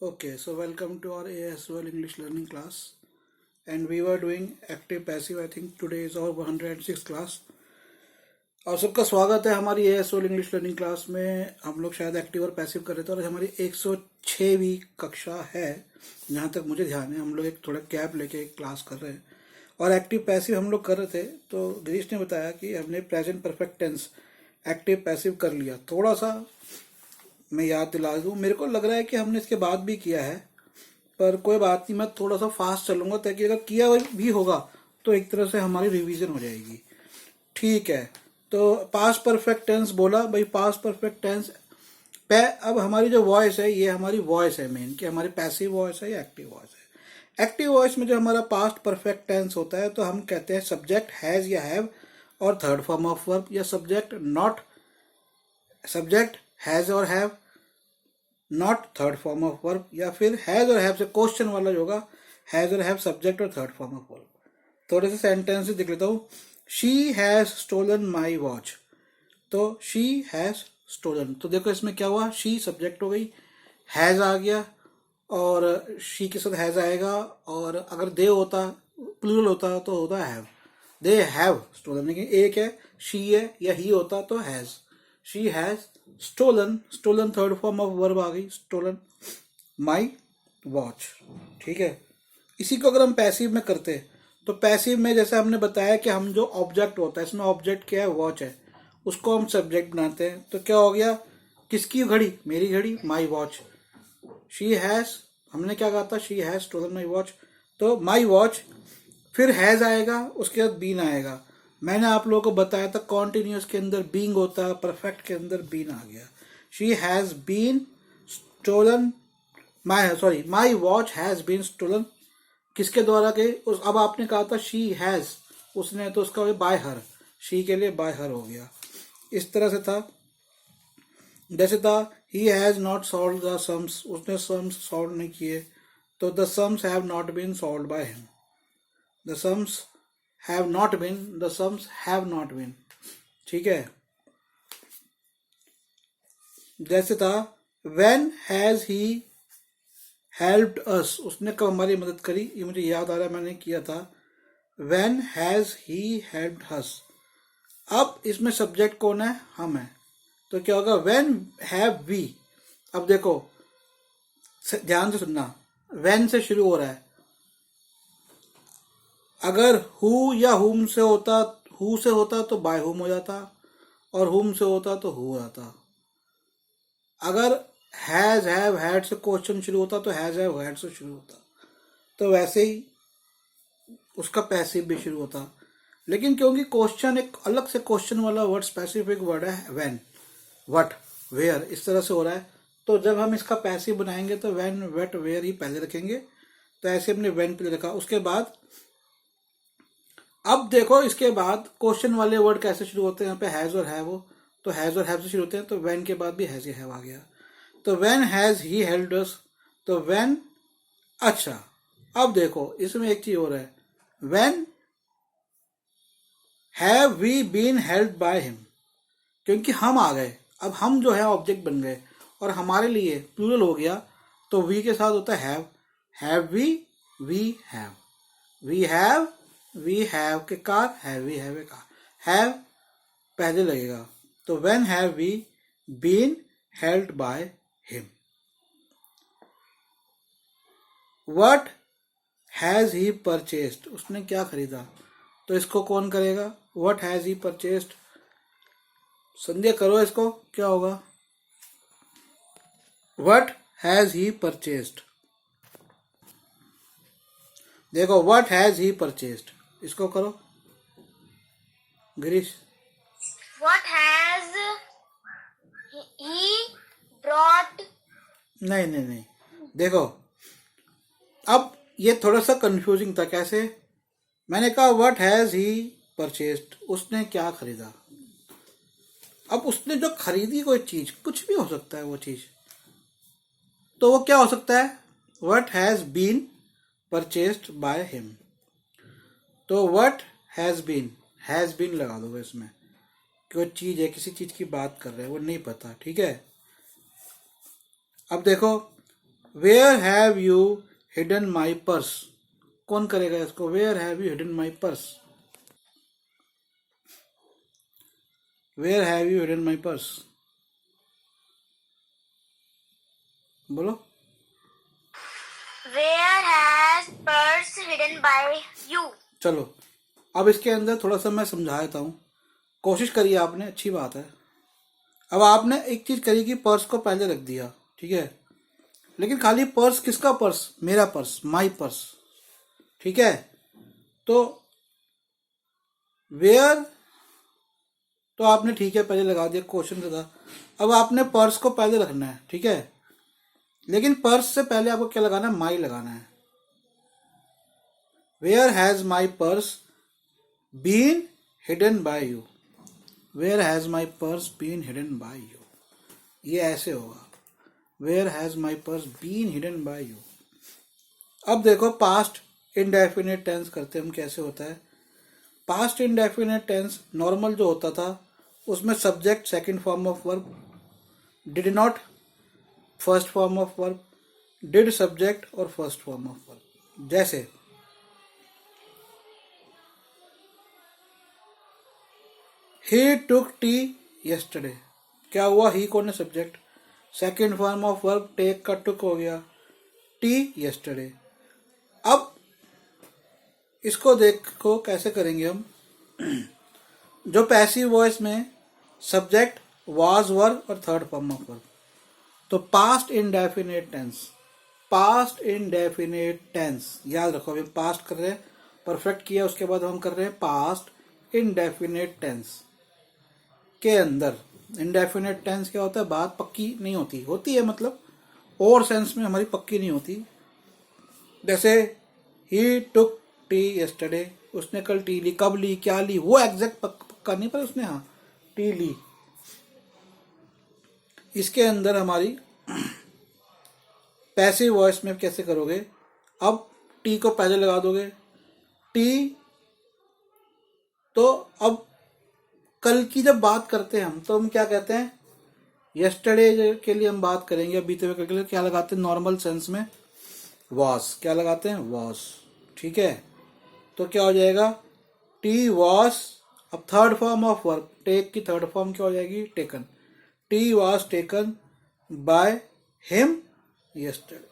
Okay, so welcome to our ASOL English learning class. And we were doing active passive. I think today is our 106 class. और सबका स्वागत है हमारी ASOL English learning class में। हम लोग शायद एक्टिव और पैसिव कर रहे थे और हमारी 106वीं कक्षा है जहाँ तक मुझे ध्यान है। हम लोग एक थोड़ा गैप लेके एक क्लास कर रहे हैं और एक्टिव पैसिव हम लोग कर रहे थे। तो गिरीश ने बताया कि हमने present perfect tense active passive कर लिया। थोड़ा सा मैं याद दिला दूँ, मेरे को लग रहा है कि हमने इसके बाद भी किया है, पर कोई बात नहीं, मैं थोड़ा सा फास्ट चलूंगा ताकि अगर किया भी होगा तो एक तरह से हमारी रिवीजन हो जाएगी। ठीक है, तो पास्ट परफेक्ट टेंस बोला भाई। पास्ट परफेक्ट टेंस पे अब हमारी जो वॉइस है ये हमारी वॉइस है मेन, कि हमारी पैसिव वॉइस है या एक्टिव वॉइस है। एक्टिव वॉइस में जो हमारा पास्ट परफेक्ट टेंस होता है तो हम कहते हैं सब्जेक्ट हैज या हैव और थर्ड फॉर्म ऑफ वर्ब, या सब्जेक्ट नॉट, सब्जेक्ट हैज और have not third form of verb, या फिर हैज और हैव से क्वेश्चन वाला जो होगा हैज और हैव सब्जेक्ट और थर्ड फॉर्म ऑफ वर्ब। थोड़े से सेंटेंस देख लेता हूँ। She has stolen my watch. तो शी हैज स्टोलन, तो देखो इसमें क्या हुआ, शी सब्जेक्ट हो गई, हैज आ गया और शी के साथ हैज आएगा, और अगर दे होता प्लूरल होता तो होता हैव। दे हैव स्टोलन, लेकिन एक है शी है या ही होता तो has. She has stolen, stolen third form of verb आ गई, स्टोलन माई वॉच। ठीक है, इसी को अगर हम पैसिव में करते तो पैसिव में जैसे हमने बताया कि हम जो ऑब्जेक्ट होता है, इसमें ऑब्जेक्ट क्या है, वॉच है, उसको हम सब्जेक्ट बनाते हैं। तो क्या हो गया, किसकी घड़ी, मेरी घड़ी, माई वॉच। शी हैज, हमने क्या कहा था, she has stolen my watch, तो माई वॉच, फिर हैज आएगा, उसके बाद बीन आएगा। मैंने आप लोगों को बताया था कॉन्टिन्यूस के अंदर बीइंग होता है, परफेक्ट के अंदर बीन आ गया। She has been stolen my watch has been stolen, किसके द्वारा के उस, अब आपने कहा था शी हैज, उसने, तो उसका बाय हर, शी के लिए बाय हर हो गया। इस तरह से था, जैसे था ही has not solve the sums, उसने सम्स सॉल्व नहीं किए, तो the sums have not been solve by him. The sums have not been, the sums have not been. ठीक है, जैसे था when has he helped us, उसने कब हमारी मदद करी, ये मुझे याद आ रहा है मैंने किया था। व्हेन हैज ही हेल्प्ड अस, अब इसमें सब्जेक्ट कौन है, हम है, तो क्या होगा, व्हेन हैव वी। अब देखो ध्यान से सुनना, व्हेन से शुरू हो रहा है, अगर हु या हुम से होता, हु से होता तो बाय हुम हो जाता, और हुम से होता तो हु हो जाता। अगर हैज हैव हैड से क्वेश्चन शुरू होता तो हैज हैव हैड से शुरू होता, तो वैसे ही उसका पैसिव भी शुरू होता। लेकिन क्योंकि क्वेश्चन एक अलग से क्वेश्चन वाला वर्ड, स्पेसिफिक वर्ड है, व्हेन, व्हाट, वेयर, इस तरह से हो रहा है, तो जब हम इसका पैसिव बनाएंगे तो व्हेन, व्हाट, वेयर ही पहले रखेंगे। तो ऐसे हमने व्हेन पहले रखा, उसके बाद अब देखो इसके बाद क्वेश्चन वाले वर्ड कैसे शुरू होते हैं, यहाँ पे हैज और हैव हो, तो हैज और हैव से शुरू होते हैं, तो व्हेन के बाद भी हैज या हैव आ गया। तो व्हेन हैज ही हेल्प्ड अस, तो व्हेन, अच्छा अब देखो इसमें एक चीज और है, when have we been helped by him, क्योंकि हम आ गए, अब हम जो है ऑब्जेक्ट बन गए और हमारे लिए प्लूरल हो गया, तो वी के साथ होता है have we have, we have के car, have we have a car, have पहले लगेगा, तो when have we been helped by him. What has he purchased, उसने क्या खरीदा, तो इसको कौन करेगा, what has he purchased, Sandhya करो इसको, क्या होगा, व्हाट हैज ही परचेस्ड। देखो व्हाट हैज ही परचेस्ड, इसको करो Girish. What has he brought? नहीं नहीं नहीं, देखो अब ये थोड़ा सा कंफ्यूजिंग था। कैसे, मैंने कहा व्हाट हैज ही परचेस्ड, उसने क्या खरीदा। अब उसने जो खरीदी कोई चीज, कुछ भी हो सकता है वो चीज, तो वो क्या हो सकता है, what has been purchased by him. तो व्हाट हैज बीन लगा दो इसमें, कोई चीज है, किसी चीज की बात कर रहे हैं, वो नहीं पता। ठीक है, अब देखो where have you hidden my purse, कौन करेगा इसको? Where have you hidden my purse, where have you hidden my purse, बोलो। Where has purse hidden by you? चलो अब इसके अंदर थोड़ा सा मैं समझा देता हूँ, कोशिश करिए आपने, अच्छी बात है। अब आपने एक चीज करी कि पर्स को पहले रख दिया, ठीक है, लेकिन खाली पर्स, किसका पर्स? मेरा पर्स, माई पर्स, ठीक है। तो वेयर तो आपने ठीक है पहले लगा दिया, क्वेश्चन था। अब आपने पर्स को पहले रखना है, ठीक है, लेकिन पर्स से पहले आपको क्या लगाना है? माई लगाना है। Where has my purse been hidden by you, where has my purse been hidden by you, ये ऐसे होगा, where has my purse been hidden by you. अब देखो पास्ट इंडेफिनिट टेंस करते हम कैसे होता है। पास्ट इंडेफिनिट टेंस नॉर्मल जो होता था उसमें subject second form of verb, did not first form of verb, did subject और फर्स्ट फॉर्म ऑफ वर्ब। जैसे ही टुक टी यस्टरडे, क्या हुआ? ही कौन है? Subject, second form of verb take का टुक हो गया, टी यस्टरडे। अब इसको देखो कैसे करेंगे हम। जो पैसिव वॉइस में सब्जेक्ट वाज वर्ब और थर्ड फॉर्म ऑफ वर्ब, तो past indefinite tense, past indefinite tense याद रखो, अभी पास्ट कर रहे हैं, परफेक्ट किया, उसके बाद हम कर रहे हैं पास्ट इंडेफिनिट टेंस के अंदर। इंडेफिनिट टेंस क्या होता है? बात पक्की नहीं होती, होती है मतलब और सेंस में हमारी पक्की नहीं होती। जैसे ही टुक टी यस्टरडे, उसने कल टी ली, कब ली, क्या ली, वो एग्जैक्ट पक्का नहीं, पर उसने हाँ टी ली। इसके अंदर हमारी पैसिव वॉइस में कैसे करोगे? अब टी को पहले लगा दोगे, टी, तो अब कल की जब बात करते हैं हम तो हम क्या कहते हैं? यस्टरडे के लिए हम बात करेंगे, बीते हुए कल के लिए क्या लगाते हैं? नॉर्मल सेंस में वॉस, क्या लगाते हैं? वॉस, ठीक है। तो क्या हो जाएगा? टी वॉस, अब third form of verb, take की थर्ड फॉर्म क्या हो जाएगी? Taken, tea was taken by him yesterday,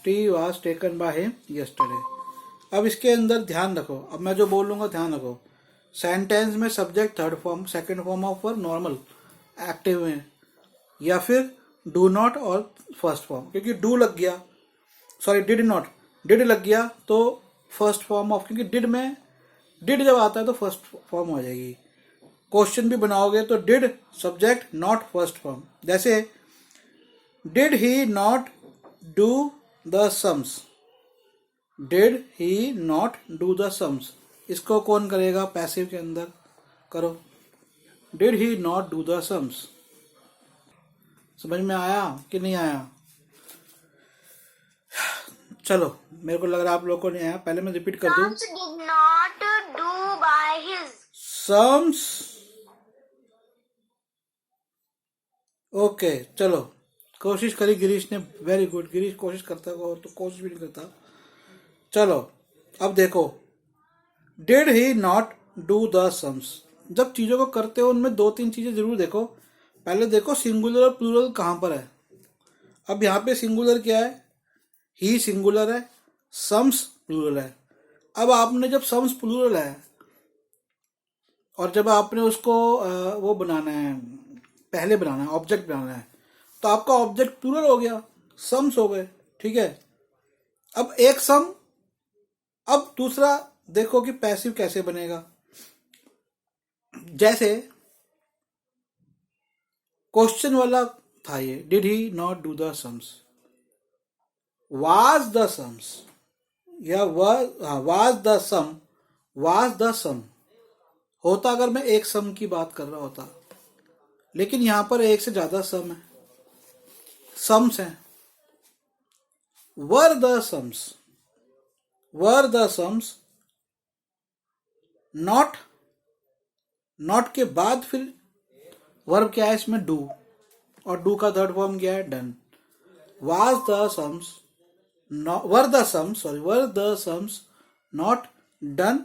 tea was taken by him yesterday. अब इसके अंदर ध्यान रखो, अब मैं जो बोलूंगा ध्यान रखो, सेंटेंस में subject third form, second form of verb normal active में, या फिर डू नॉट और फर्स्ट फॉर्म, क्योंकि डू लग गया, सॉरी डिड नॉट, डिड लग गया तो फर्स्ट फॉर्म ऑफ, क्योंकि डिड में, डिड जब आता है तो फर्स्ट फॉर्म हो जाएगी। क्वेश्चन भी बनाओगे तो did subject not first form. जैसे did he not do the sums, did he not do the sums, इसको कौन करेगा? पैसिव के अंदर करो, did he not do the sums. समझ में आया कि नहीं आया? चलो मेरे को लग रहा है आप लोगों को नहीं आया, पहले मैं रिपीट कर दूं। Sums did not do by his. Sums, okay चलो, कोशिश करी गिरीश ने, वेरी गुड। गिरीश कोशिश करता है और तो कोशिश भी नहीं करता। चलो अब देखो, did he not do the sums, जब चीजों को करते हो उनमें दो तीन चीजें जरूर देखो। पहले देखो सिंगुलर और प्लूरल कहां पर है। अब यहाँ पे सिंगुलर क्या है? ही सिंगुलर है, सम्स प्लूरल है। अब आपने जब सम्स प्लूरल है और जब आपने उसको वो बनाना है, पहले बनाना है, ऑब्जेक्ट बनाना है, तो आपका ऑब्जेक्ट प्लूरल हो गया, सम्स हो गए, ठीक है। अब एक सम, अब दूसरा देखो कि पैसिव कैसे बनेगा। जैसे क्वेश्चन वाला था ये, did he not do the sums, was the sums, या was the sum, was the sum होता अगर मैं एक सम की बात कर रहा होता, लेकिन यहां पर एक से ज्यादा सम है, सम्स हैं। वर the sums, were the sums, not, not के बाद फिर वर्ब क्या है इसमें? डू, और डू का थर्ड फॉर्म क्या है? Done. was the sums not were the sums not done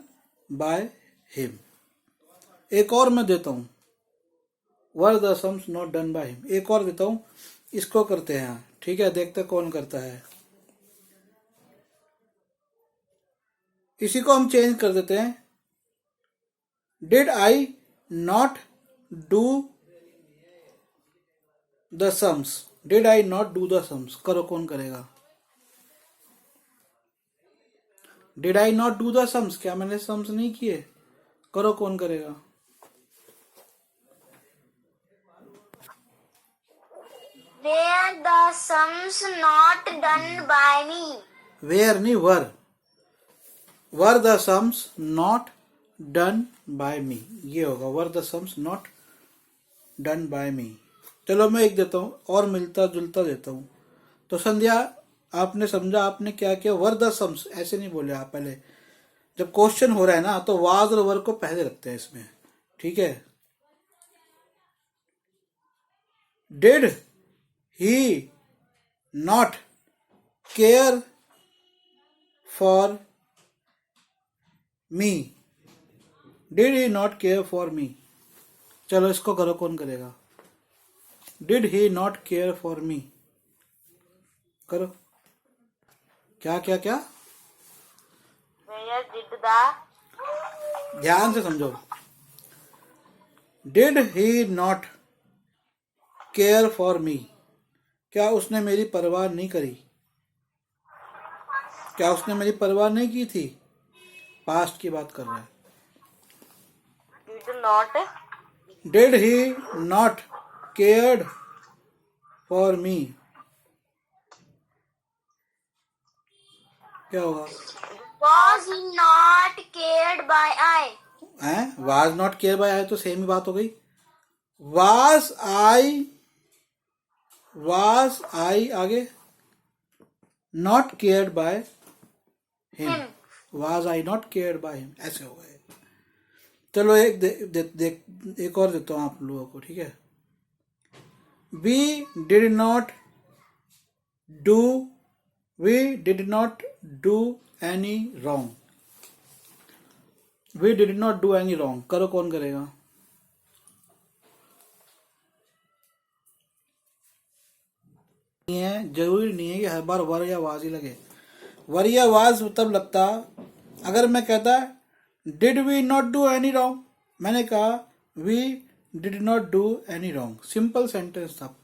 by him. एक और मैं देता हूं, वर the sums not done by him. एक और देता हूं, इसको करते हैं. ठीक है, देखते कौन करता है. इसी को हम चेंज कर देते हैं. Did I not do the sums. Did I not do the sums. करो कौन करेगा. Did I not do the sums. क्या मैंने सम्स नहीं किए. करो कौन करेगा. Were the sums not done by me? Were नहीं, were. Were the sums not done by me. ये होगा were the sums not done by me. चलो मैं एक देता हूं और मिलता जुलता देता हूं. तो संध्या, आपने समझा आपने क्या किया. वर द सम्स ऐसे नहीं बोले आप. पहले जब क्वेश्चन हो रहा है ना तो वाज और वर को पहले रखते हैं इसमें. ठीक है. Did he not care for me. Did he not care for me. चलो इसको करो कौन करेगा. Did he not care for me. करो. क्या क्या क्या. Where did the ध्यान से समझो. Did he not care for me. क्या उसने मेरी परवाह नहीं करी. क्या उसने मेरी परवाह नहीं की थी. पास्ट की बात कर रहा है. did not did he not cared for me. क्या होगा. was he not cared by I? हैं. Was not care by I तो सेम ही बात हो गई. वाज आई आगे not cared by him. Was I not cared by him. ऐसे हो गए. चलो एक एक और देता हूं आप लोगों को. ठीक है. We did not do any wrong. We did not do any wrong. करो कौन करेगा. नहीं है, जरूरी नहीं है कि हर बार वर या वाज ही लगे. वर या वाज तब लगता अगर मैं कहता did we not do any wrong. मैंने कहा we did not do any wrong. Simple sentence था.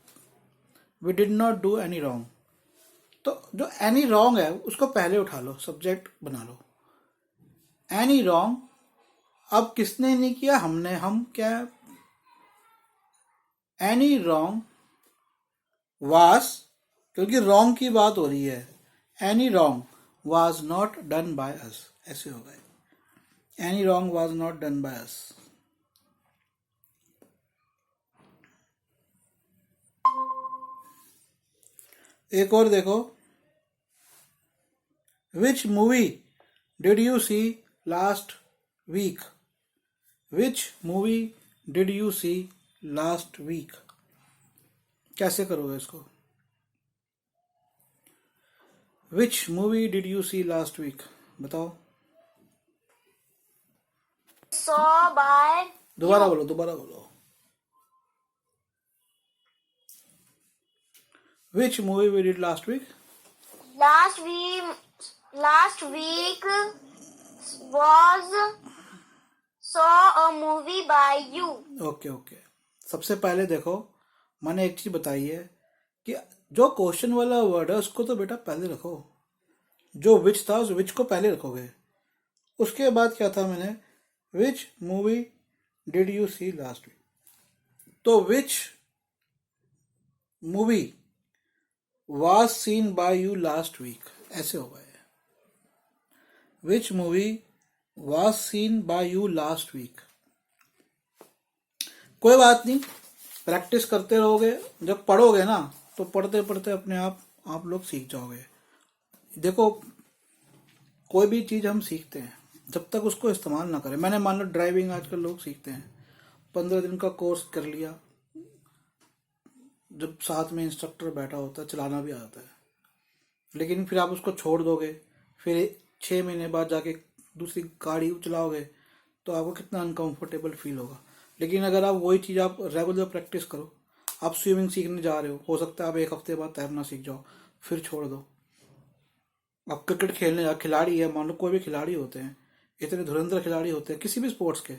We did not do any wrong. तो जो एनी रॉन्ग है उसको पहले उठा लो, सब्जेक्ट बना लो. Any wrong. अब किसने नहीं किया. हमने. हम क्या. एनी रॉन्ग वाज, क्योंकि रॉन्ग की बात हो रही है. Any wrong was not done by us. ऐसे हो गए. Any wrong was not done by us. एक और देखो. Which movie did you see last week. Which movie did you see last week. कैसे करोगे इसको. Which movie did you see last week. बताओ. saw by दोबारा बोलो. Which movie we did last week? last week was saw a movie by you. Okay. सबसे पहले देखो, मैंने एक चीज बताई है कि जो क्वेश्चन वाला वर्ड है उसको तो बेटा पहले रखो. जो विच था उस विच को पहले रखोगे. उसके बाद क्या था. मैंने which movie did you see last week. तो which movie was seen by you last week. ऐसे हो गए. Which movie was seen by you last week. कोई बात नहीं, प्रैक्टिस करते रहोगे. जब पढ़ोगे ना तो पढ़ते पढ़ते अपने आप लोग सीख जाओगे. देखो, कोई भी चीज हम सीखते हैं जब तक उसको इस्तेमाल ना करें. मैंने मान लो ड्राइविंग आजकल लोग सीखते हैं, 15 दिन का कोर्स कर लिया, जब साथ में इंस्ट्रक्टर बैठा होता है, चलाना भी आता है, लेकिन फिर आप उसको छोड़ दोगे, फिर 6 महीने बाद जाके दूसरी गाड़ी चलाओगे तो आपको कितना अनकंफर्टेबल फील होगा। लेकिन अगर आप वही चीज़ आप रेगुलर प्रैक्टिस करो, आप स्विमिंग सीखने जा रहे हो सकता है आप 1 हफ्ते बाद तैरना सीख जाओ, फिर छोड़ दो। आप क्रिकेट खेलने जा, खिलाड़ी है, मान लो कोई भी खिलाड़ी होते हैं, इतने धुरंधर खिलाड़ी होते हैं किसी भी स्पोर्ट्स के,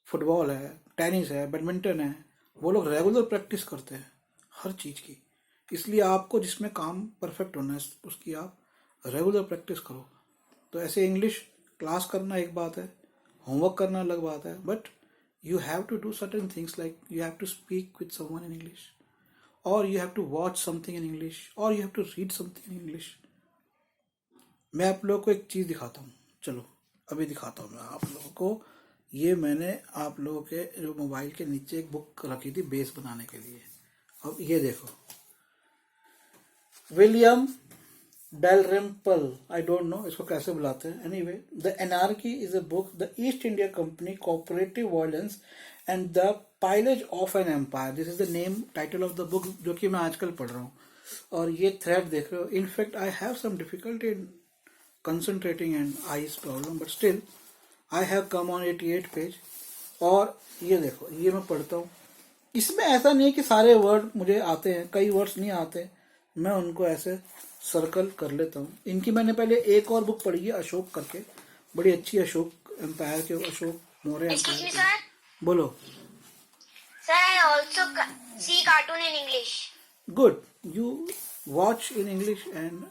फुटबॉल है, टेनिस है, बैडमिंटन है, वो लोग रेगुलर प्रैक्टिस करते हैं हर चीज़ की। इसलिए आपको जिसमें काम परफेक्ट होना है उसकी आप रेगुलर प्रैक्टिस करो। तो ऐसे इंग्लिश क्लास करना एक बात है, होमवर्क करना अलग बात है, but you have to do certain things like you have to speak with someone in English, और you have to watch something in English, और you have to read something in English. मैं आप लोगों को एक चीज़ दिखाता हूँ, चलो अभी दिखाता हूँ मैं आप लोगों को। ये मैंने आप लोगों के जो मोबाइल के नीचे एक बुक रखी थी बेस बनाने के लिए। अब ये देखो, William Dalrymple, I don't know इसको कैसे बुलाते हैं, anyway the anarchy is a book, the East India Company, cooperative violence and the pillage of an empire, this is the name title of the book, जो कि मैं आजकल पढ़ रहा हूँ। और ये थ्रेड देख रहे हो, in fact I have some difficulty in concentrating and eyes problem, but still I have come on 88 page. और ये देखो, ये मैं पढ़ता हूँ, इसमें ऐसा नहीं है कि सारे वर्ड मुझे आते हैं, कई वर्ड्स नहीं आते, मैं उनको ऐसे सर्कल कर लेता हूँ। इनकी मैंने पहले एक और बुक पढ़ी है अशोक करके, बड़ी अच्छी, अशोक एम्पायर के, Ashok Maurya Excuse me, empire. sir. बोलो। Sir, I also see cartoon in English. Good, you watch in English, and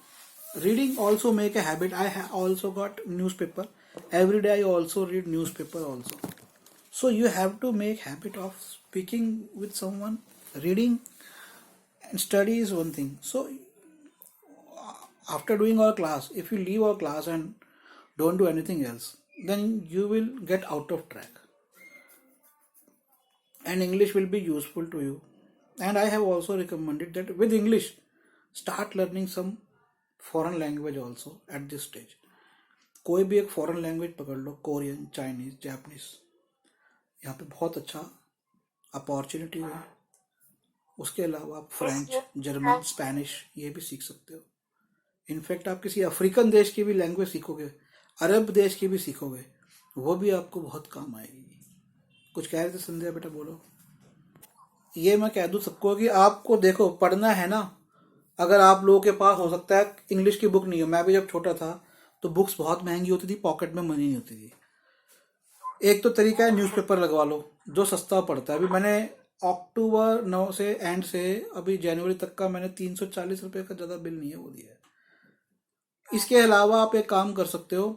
reading also make a habit. I also got newspaper every day, I also read newspaper also. So you have to make habit of speaking with someone. Reading and study is one thing. So after doing our class, if you leave our class and don't do anything else, then you will get out of track, and English will be useful to you. And I have also recommended that with English start learning some foreign language also at this stage. कोई भी एक foreign language पकड़ लो, Korean, Chinese, Japanese, यहाँ पे बहुत अच्छा opportunity है। उसके अलावा आप फ्रेंच, जर्मन, स्पेनिश ये भी सीख सकते हो। इनफैक्ट आप किसी अफ्रीकन देश की भी लैंग्वेज सीखोगे, अरब देश की भी सीखोगे, वो भी आपको बहुत काम आएगी। कुछ कह रहे थे संध्या बेटा, बोलो। ये मैं कह दूँ सबको कि आपको देखो पढ़ना है ना, अगर आप लोगों के पास हो सकता है इंग्लिश की बुक नहीं हो, मैं भी जब छोटा था तो बुक्स बहुत महंगी होती थी, पॉकेट में मनी नहीं होती थी। एक तो तरीका है न्यूज़पेपर लगवा लो जो सस्ता पड़ता है। अभी मैंने अक्टूबर 9 से एंड से अभी जनवरी तक का मैंने 340 रुपये का ज़्यादा बिल नहीं है वो दिया है। इसके अलावा आप एक काम कर सकते हो,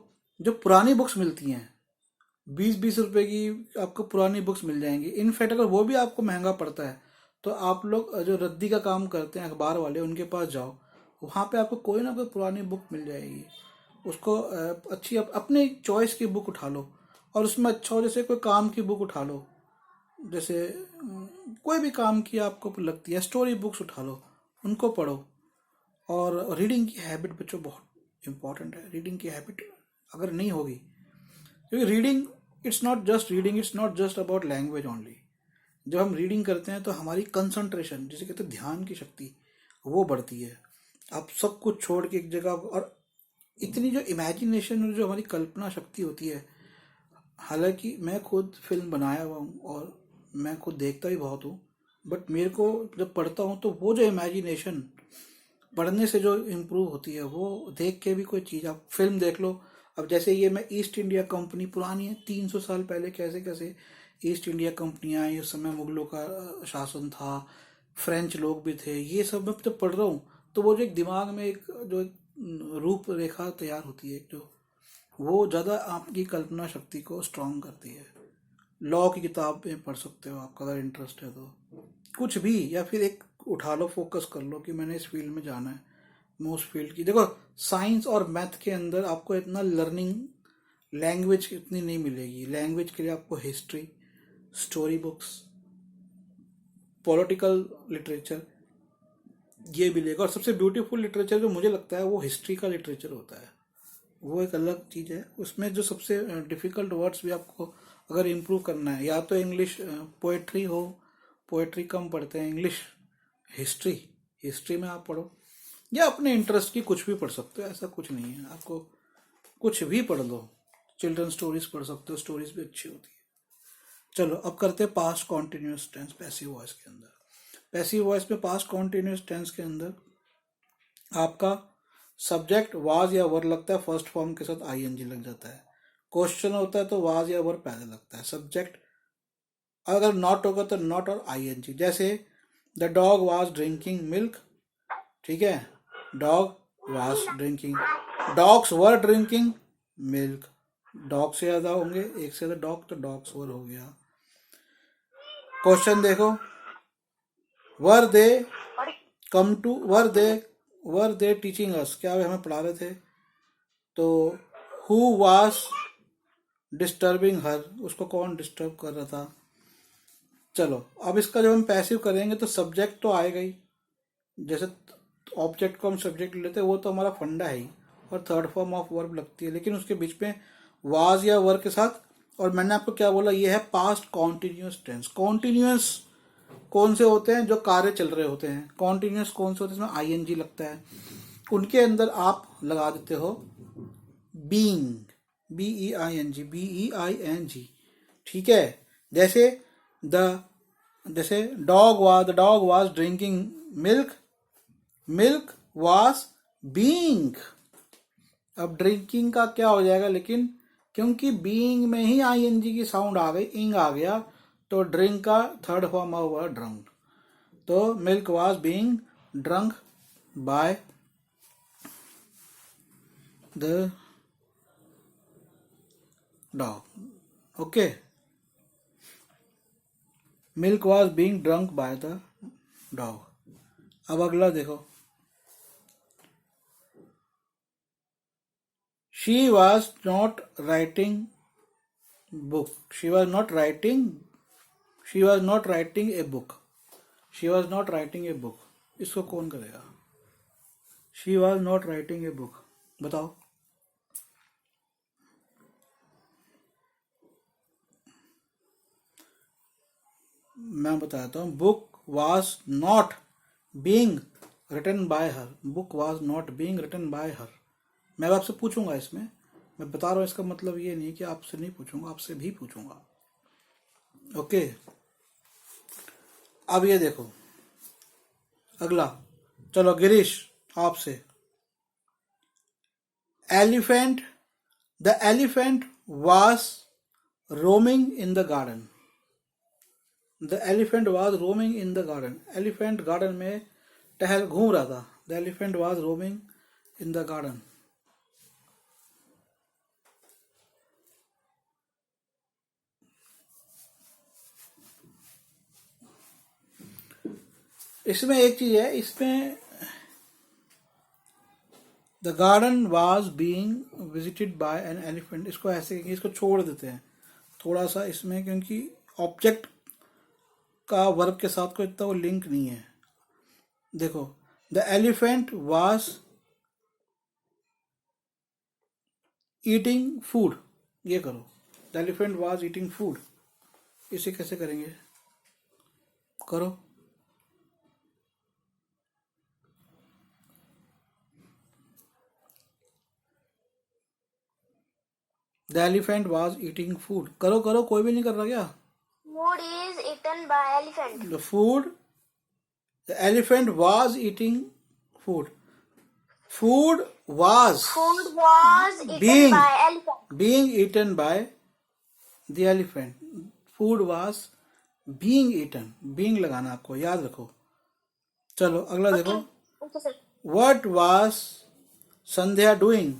जो पुरानी बुक्स मिलती हैं 20-20 रुपये की आपको पुरानी बुक्स मिल जाएंगी। इनफैक्ट अगर वो भी आपको महंगा पड़ता है तो आप लोग जो रद्दी का काम करते हैं अखबार वाले, उनके पास जाओ, वहाँ पे आपको कोई ना कोई पुरानी बुक मिल जाएगी। उसको अच्छी अपनी चॉइस की बुक उठा लो, और उसमें अच्छा हो, जैसे कोई काम की बुक उठा लो, जैसे कोई भी काम की आपको लगती है, स्टोरी बुक्स उठा लो, उनको पढ़ो। और रीडिंग की हैबिट बच्चों बहुत इम्पॉर्टेंट है। रीडिंग की हैबिट अगर नहीं होगी, क्योंकि reading it's not just reading, it's not just about language only. जब हम रीडिंग करते हैं तो हमारी कंसंट्रेशन, जिसे कहते हैं ध्यान की शक्ति, वो बढ़ती है। आप सब कुछ छोड़ के एक जगह, और इतनी जो इमेजिनेशन और जो हमारी कल्पना शक्ति होती है, हालांकि मैं खुद फिल्म बनाया हुआ हूँ और मैं खुद देखता भी बहुत हूँ, बट मेरे को जब पढ़ता हूँ तो वो जो इमेजिनेशन पढ़ने से जो इम्प्रूव होती है, वो देख के भी कोई चीज़, आप फिल्म देख लो। अब जैसे ये मैं ईस्ट इंडिया कंपनी, पुरानी है, 300 साल पहले कैसे कैसे ईस्ट इंडिया कंपनियाँ आई, उस समय मुगलों का शासन था, फ्रेंच लोग भी थे, ये सब मैं जब पढ़ रहा हूँ तो वो जो एक दिमाग में एक जो रूपरेखा तैयार होती है, जो वो ज़्यादा आपकी कल्पना शक्ति को स्ट्रांग करती है। लॉ की किताब में पढ़ सकते हो आपका अगर इंटरेस्ट है तो, कुछ भी, या फिर एक उठा लो, फोकस कर लो कि मैंने इस फील्ड में जाना है, मैं उस फील्ड की। देखो साइंस और मैथ के अंदर आपको इतना लर्निंग, लैंग्वेज इतनी नहीं मिलेगी। लैंग्वेज के लिए आपको history, story books, political literature ये मिलेगा। और सबसे ब्यूटीफुल लिटरेचर जो मुझे लगता है वो हिस्ट्री का लिटरेचर होता है, वो एक अलग चीज़ है। उसमें जो सबसे डिफ़िकल्ट वर्ड्स भी आपको अगर इम्प्रूव करना है, या तो इंग्लिश पोएट्री हो, पोएट्री कम पढ़ते हैं, इंग्लिश हिस्ट्री, हिस्ट्री में आप पढ़ो या अपने इंटरेस्ट की कुछ भी पढ़ सकते हो, ऐसा कुछ नहीं है, आपको कुछ भी पढ़ लो। चिल्ड्रन स्टोरीज पढ़ सकते हो, स्टोरीज भी अच्छी होती है। चलो अब करते हैं past continuous tense passive voice के अंदर। पैसिव वॉइस में पास्ट कॉन्टिन्यूस टेंस के अंदर आपका सब्जेक्ट वाज या वर लगता है, फर्स्ट फॉर्म के साथ आईएनजी लग जाता है। क्वेश्चन होता है तो वाज या वर पहले लगता है। सब्जेक्ट अगर नॉट होगा तो नॉट और आईएनजी। जैसे the dog was drinking milk, ठीक है, dog was drinking, dogs were drinking milk, dog से ज्यादा होंगे, एक से ज्यादा डॉग तो डॉग्स वर हो गया। क्वेश्चन देखो, वर दे come to, were they teaching us, क्या वे हमें पढ़ा रहे थे? तो हु वाज डिस्टर्बिंग हर, उसको कौन डिस्टर्ब कर रहा था? चलो अब इसका जब हम पैसिव करेंगे तो सब्जेक्ट तो आएगा ही, जैसे ऑब्जेक्ट को हम सब्जेक्ट लेते हैं वो तो हमारा फंडा है ही, और थर्ड फॉर्म ऑफ वर्ब लगती है, लेकिन उसके बीच में वाज या वर के साथ। और मैंने आपको क्या बोला, ये है पास्ट कॉन्टिन्यूस टेंस। कॉन्टिन्यूस कौन से होते हैं? जो कार्य चल रहे होते हैं। कॉन्टिन्यूस कौन से होते हैं? इसमें आईएनजी लगता है, उनके अंदर आप लगा देते हो बीइंग, BEING, BEING, ठीक है। जैसे जैसे the dog was drinking milk, milk was being. अब ड्रिंकिंग का क्या हो जाएगा, लेकिन क्योंकि बीइंग में ही आईएनजी की साउंड आ गई, इंग आ गया, तो ड्रिंक का थर्ड फॉर्म हुआ ड्रंक। तो milk was being drunk by the dog. Okay, milk was being drunk by the dog. अब अगला देखो, she was not writing book, she was not writing a book, she was not writing a book, इसको कौन करेगा? she was not writing a book, बताओ। मैं बताता हूँ, book was not being written by her, book was not being written by her। मैं आपसे पूछूंगा, इसमें मैं बता रहा हूँ, इसका मतलब ये नहीं कि आपसे नहीं पूछूंगा, आपसे भी पूछूंगा। ओके, अब ये देखो अगला, चलो गिरीश आपसे, elephant, the elephant was roaming in the garden, the elephant was roaming in the garden, elephant garden में टहल घूम रहा था, the elephant was roaming in the garden. इसमें एक चीज है, इसमें the garden was being visited by an elephant, इसको ऐसे, इसको छोड़ देते हैं थोड़ा सा इसमें, क्योंकि ऑब्जेक्ट का वर्ब के साथ कोई इतना वो लिंक नहीं है। देखो, the elephant was eating food, ये करो, the elephant was eating food, इसे कैसे करेंगे? करो, the elephant was eating food, करो करो, कोई भी नहीं कर रहा क्या? Food is eaten by elephant. The food, the elephant was eating food, food was Food was eaten being by elephant. being eaten by the elephant, food was being eaten, being लगाना आपको, याद रखो। चलो अगला देखो, Okay, sir. what was Sandhya doing,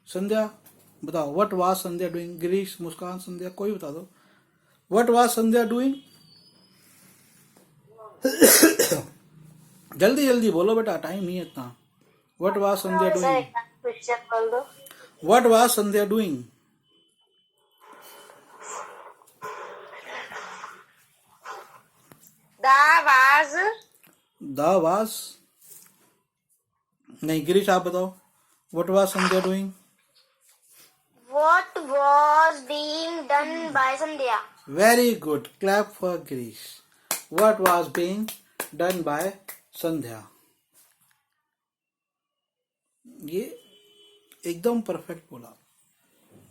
संध्या बताओ, what was Sandhya doing? Girish, मुस्कान, संध्या, कोई बता दो, what was संध्या doing? जल्दी जल्दी बोलो बेटा, टाइम नहीं है इतना। What was Sandhya Sir, doing? एक picture बोल दो. What was Sandhya doing? The was नहीं, गिरीश आप बताओ, What was Sandhya doing? What was being done by Sandhya? Very good, clap for Girish. What was being done by संध्या? ये एकदम perfect बोला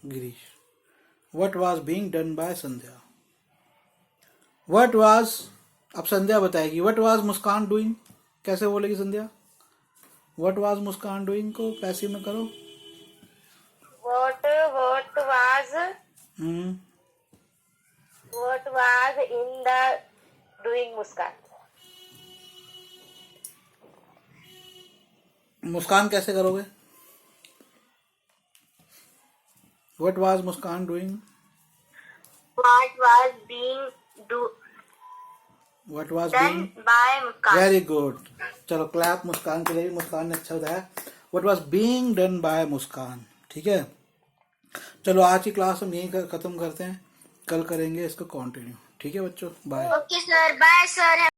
Girish. What was being done by Sandhya? What was, अब संध्या बताएगी. What was Muskan doing? कैसे बोलेगी संध्या? What was Muskan doing को passive में करो. What was in the doing Muskan? मुस्कान कैसे करोगे? What was Muskan doing? What was being What was done being? by Muskan? Very good. चलो क्लैप मुस्कान के लिए. मुस्कान ने अच्छा बताया. What was being done by मुस्कान. ठीक है. चलो आज की क्लास हम यहीं खत्म करते हैं. कल करेंगे इसको कंटिन्यू. ठीक है बच्चों. Bye. Okay, sir. Bye, sir.